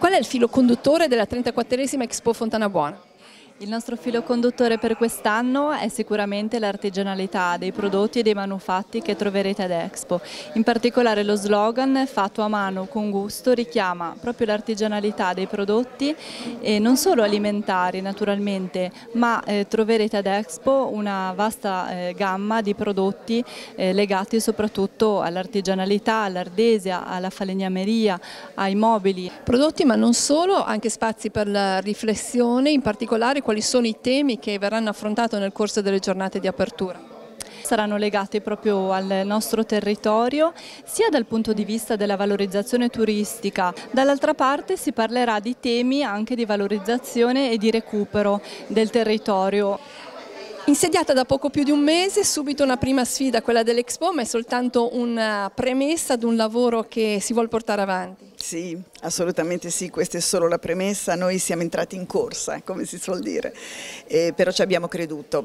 Qual è il filo conduttore della 34esima Expo Fontana Buona? Il nostro filo conduttore per quest'anno è sicuramente l'artigianalità dei prodotti e dei manufatti che troverete ad Expo. In particolare lo slogan "Fatto a mano con gusto" richiama proprio l'artigianalità dei prodotti, non solo alimentari naturalmente, ma troverete ad Expo una vasta gamma di prodotti legati soprattutto all'artigianalità, all'ardesia, alla falegnameria, ai mobili. Prodotti ma non solo, anche spazi per la riflessione, in particolare quali sono i temi che verranno affrontati nel corso delle giornate di apertura? Saranno legati proprio al nostro territorio, sia dal punto di vista della valorizzazione turistica, dall'altra parte si parlerà di temi anche di valorizzazione e di recupero del territorio. Insediata da poco più di un mese, subito una prima sfida, quella dell'Expo, ma è soltanto una premessa ad un lavoro che si vuol portare avanti. Sì, assolutamente sì, questa è solo la premessa, noi siamo entrati in corsa, come si suol dire, però ci abbiamo creduto.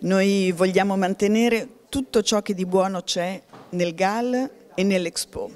Noi vogliamo mantenere tutto ciò che di buono c'è nel GAL e nell'Expo,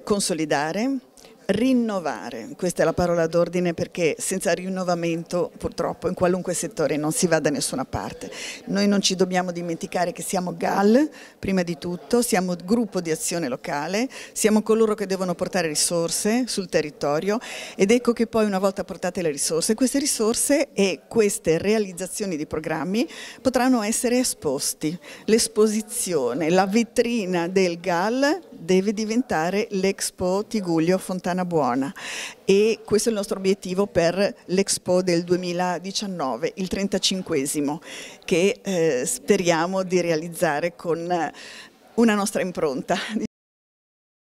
consolidare, rinnovare, questa è la parola d'ordine, perché senza rinnovamento purtroppo in qualunque settore non si va da nessuna parte. Noi non ci dobbiamo dimenticare che siamo GAL, prima di tutto, siamo gruppo di azione locale, siamo coloro che devono portare risorse sul territorio ed ecco che poi una volta portate le risorse, queste risorse e queste realizzazioni di programmi potranno essere esposti. L'esposizione, la vetrina del GAL deve diventare l'Expo Tigullio Fontana Buona e questo è il nostro obiettivo per l'Expo del 2019, il 35esimo, che speriamo di realizzare con una nostra impronta.